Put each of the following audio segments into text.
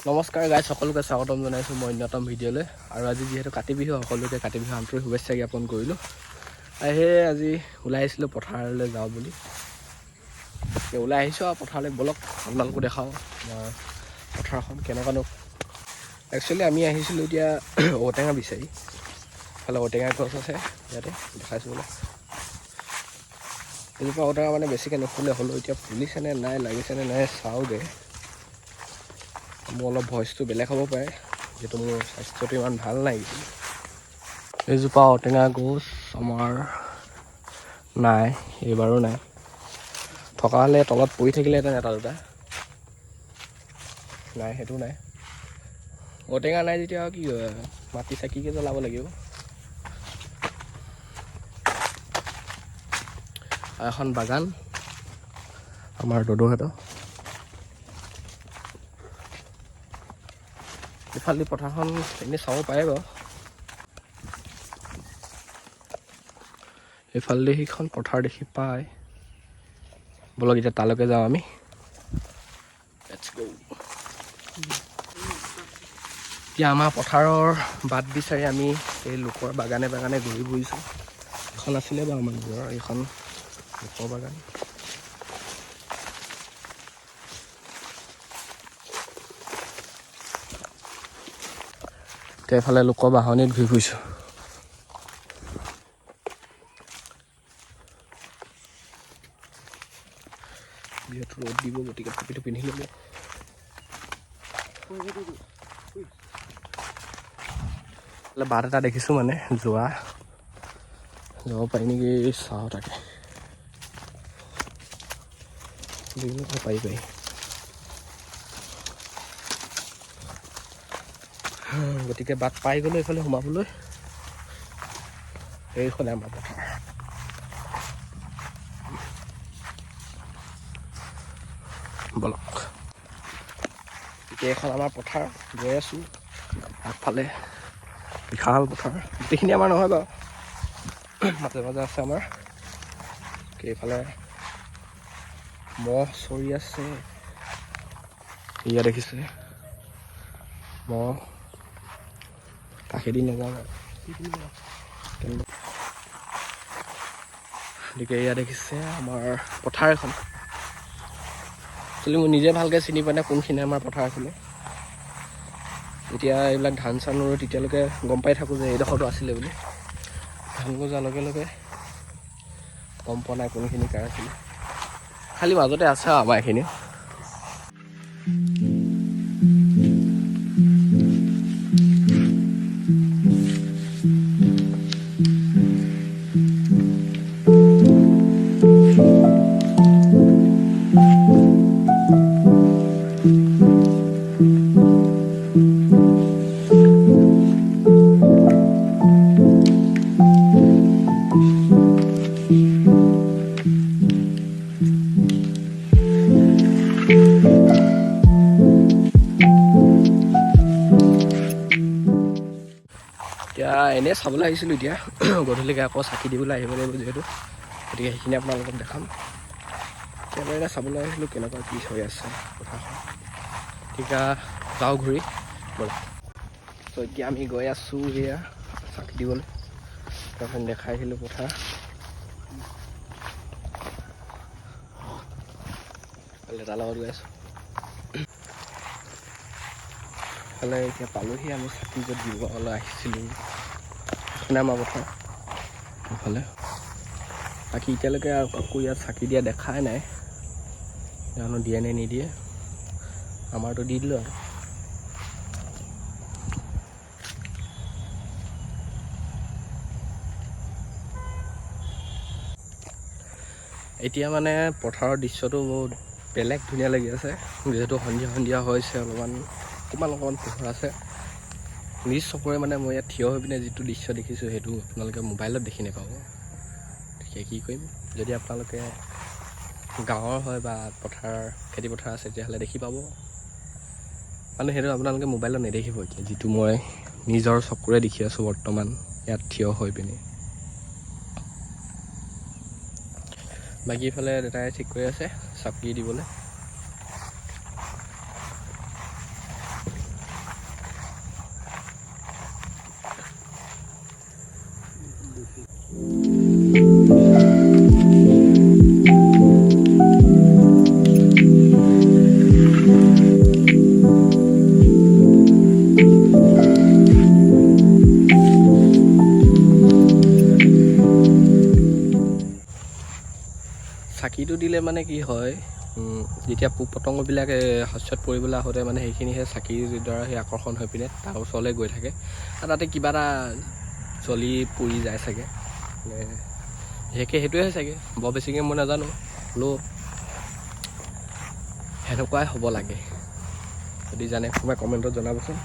নমস্কাৰ গাইজ, সকলোকে স্বাগতম জনাইছোঁ মই অন্যতম ভিডিঅ'লৈ। আৰু আজি যিহেতু কাতি বিহু, সকলোকে কাতি বিহু আন্তৰিক শুভেচ্ছা জ্ঞাপন কৰিলোঁ। সেয়ে আজি ওলাই আহিছিলোঁ পথাৰলৈ যাওঁ বুলি। ওলাই আহিছোঁ আৰু পথাৰলৈ, বলক আপোনালোকো দেখাওঁ আমাৰ পথাৰখন কেনেকুৱানো। একচুৱেলি আমি আহিছিলোঁ এতিয়া ঔটেঙা বিচাৰি। এইফালে ঔটেঙা গছ আছে, ইয়াতে দেখাইছোঁ বোলে। এজোপা ঔটেঙা মানে বেছিকৈ নুফুলে, হ'লেও এতিয়া ফুলিছেনে নাই, লাগিছেনে নাই চাওঁগৈ। মোৰ অলপ ভইচটো বেলেগ হ'ব পাৰে, যিহেতু মোৰ স্বাস্থ্যটো ইমান ভাল নাই। এইজোপা ঔটেঙা গছ আমাৰ নাই, এইবাৰো নাই। থকা হ'লে তলত পৰি থাকিলেহেঁতেন এটা দুটা, নাই সেইটো নাই। ঔটেঙা নাই যেতিয়া আৰু কি হয়, মাটি চাকিকে জ্বলাব লাগিব। এখন বাগান আমাৰ দদৌহঁতৰ। ইফালে পথাৰখন এনেই চাব পাৰে বাৰু। এইফালে সেইখন পথাৰ দেখি পায়। বলক এতিয়া তালৈকে যাওঁ আমি। এতিয়া আমাৰ পথাৰৰ বাট বিচাৰি আমি এই লোকৰ বাগানে বাগানে ঘূৰি ফুৰিছোঁ। এখন আছিলে বাৰু আমাৰ ঘৰৰ, এইখন লোকৰ বাগান। এতিয়া এইফালে লোকৰ বাহনিত ঘূৰি ফুৰিছোঁ। যিহেতু ৰ'দ দিব, গতিকে টুপিটো পিন্ধি ল'ব। বাট এটা দেখিছোঁ মানে যাব পাৰি নেকি চাওঁ তাকে। পাৰি গতিকে বাট পাই গ'লোঁ এইফালে সোমাবলৈ। এইখনে আমাৰ পথাৰ। বলক এতিয়া এইখন আমাৰ পথাৰ, গৈ আছোঁ আগফালে। বিশাল পথাৰ, গোটেইখিনি আমাৰ নহয় বাৰু, মাজে মাজে আছে আমাৰ। এইফালে মহ চৰি আছে, ইয়াত দেখিছে মহ। কাষেদি নাযাওঁ গতিকে এয়া দেখিছে আমাৰ পথাৰ এখন। একচুৱেলি মই নিজে ভালকৈ চিনি পোৱা নাই কোনখিনি আমাৰ পথাৰ আছিলে। এতিয়া এইবিলাক ধান চান ৰুওঁ, তেতিয়ালৈকে গম পাই থাকোঁ যে এইডোখৰটো আছিলে বুলি। ধান গজাৰ লগে লগে গম পোৱা নাই কোনখিনি কাৰ আছিলে। খালি মাজতে আছে আৰু আমাৰ এইখিনি। এতিয়া এনেই চাবলৈ আহিছিলোঁ। এতিয়া গধূলিকৈ আকৌ চাকি দিবলৈ আহিব লাগিব যিহেতু, গতিকে সেইখিনি আপোনালোকক দেখাম। এতিয়া এনেই চাবলৈ আহিছিলোঁ কেনেকুৱা কি হৈ আছে পথাৰখন। এতিয়া যাওঁ ঘূৰি ব'লা। ত' এতিয়া আমি গৈ আছোঁ এয়া চাকি দিবলৈ। তাৰপিছত দেখাই আহিলোঁ পথাৰ। তাৰ লগত গৈ আছোঁ। এইফালে এতিয়া পালোহি আমি চাকি য'ত দিবলৈ আহিছিলোঁ। সেইখনে আমাৰ পথাৰ এইফালে। বাকী এতিয়ালৈকে আৰু কাকো ইয়াত চাকি দিয়া দেখাই নাই, জানো দিয়ে নে নিদিয়ে। আমাৰতো দি দিলোঁ আৰু। এতিয়া মানে পথাৰৰ দৃশ্যটো বহুত বেলেগ ধুনীয়া লাগি আছে, যিহেতু সন্ধিয়া সন্ধিয়া হৈছে। অকণমান পোহৰ আছে। নিজ চকুৰে মানে মই ইয়াত থিয় হৈ পিনে যিটো দৃশ্য দেখিছোঁ, সেইটো আপোনালোকে মোবাইলত দেখি নাপাব। গতিকে কি কৰিম, যদি আপোনালোকে গাঁৱৰ হয় বা খেতি পথাৰ আছে, তেতিয়াহ'লে দেখি পাব। মানে সেইটো আপোনালোকে মোবাইলত নেদেখিব এতিয়া, যিটো মই নিজৰ চকুৰে দেখি আছোঁ বৰ্তমান ইয়াত থিয় হৈ পিনে। বাকী ইফালে দেউতাই ঠিক কৰি আছে চাকি দিবলৈ। চাকিটো দিলে মানে কি হয়, যেতিয়া পোক পতংগবিলাকে শস্যত পৰিবলৈ আহোঁতে মানে সেইখিনিহে চাকিৰ দ্বাৰা সেই আকৰ্ষণ হৈ পিনে তাৰ ওচৰলৈ গৈ থাকে আৰু তাতে কিবা এটা জ্বলি পুৰি যায় চাগে, বিশেষকৈ সেইটোৱে চাগে, বৰ বেছিকৈ মই নাজানো, হ'লেও সেনেকুৱাই হ'ব লাগে। যদি জানে কোনোবাই কমেণ্টত জনাবচোন।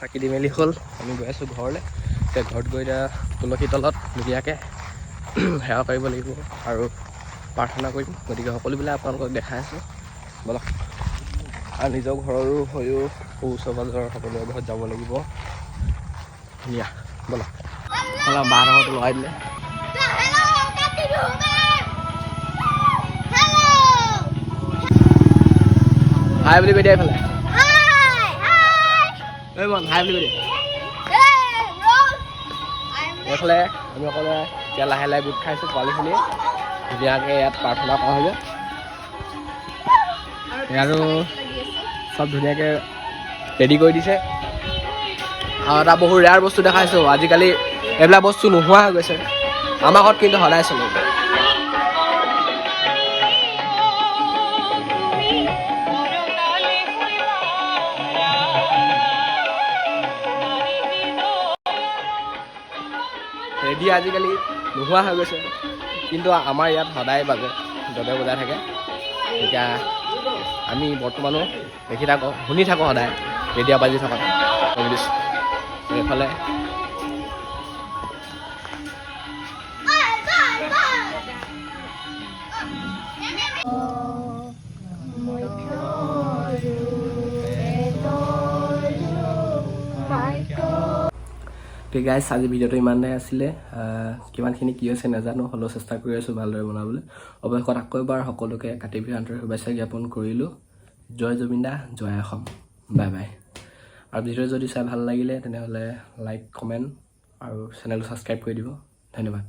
চাকি দি মেলি হ'ল, আমি গৈ আছোঁ ঘৰলৈ। এতিয়া ঘৰত গৈ এতিয়া তুলসী তলত ধুনীয়াকৈ সেৱা কৰিব লাগিব আৰু প্ৰাৰ্থনা কৰিম। গতিকে সকলোবিলাক আপোনালোকক দেখাই আছোঁ, বলক। আৰু নিজৰ ঘৰৰো হৈও ওচৰ পাজৰৰ সকলোৰে ঘৰত যাব লাগিব। ধুনীয়া, বলক। বাহঁতটো লগাই দিলে। হাই বুলি কৈ দিয়া এইফালে। এই মন হাই বুলি কৈ দিয়া। এইফালে আমি অকলে এতিয়া লাহে লাহে গোট খাইছোঁ পোৱালিখিনি, ধুনীয়াকৈ ইয়াত প্ৰাৰ্থনা কৰা হ'ব। আৰু চব ধুনীয়াকৈ ৰেডি কৰি দিছে। আৰু এটা বহু ৰেয়াৰ বস্তু দেখাইছোঁ, আজিকালি এইবিলাক বস্তু নোহোৱা হৈ গৈছে, আমাৰ ঘৰত কিন্তু সদায় চলে। ৰেডি আজিকালি নোহোৱা হৈ গৈছে, কিন্তু আমাৰ ইয়াত সদায় বাজে, য'তে বজাই থাকে। এতিয়া আমি বৰ্তমানো দেখি থাকোঁ, শুনি থাকোঁ সদায় ৰেডিঅ' বাজি থকা। এইফালে ঠিক গাইছ, আজি ভিডিঅ'টো ইমানেই আছিলে। কিমানখিনি কি হৈছে নাজানো, হ'লেও চেষ্টা কৰি আছোঁ ভালদৰে বনাবলৈ। অৱশেষত আকৌ এবাৰ সকলোকে কাতি বিহুৰ আন্তৰিক শুভেচ্ছা জ্ঞাপন কৰিলোঁ। জয় জুবিন দা, জয় অসম, বাই বাই। আৰু ভিডিঅ' যদি চাই ভাল লাগিলে তেনেহ'লে লাইক, কমেণ্ট আৰু চেনেলটো ছাবস্ক্ৰাইব কৰি দিব। ধন্যবাদ।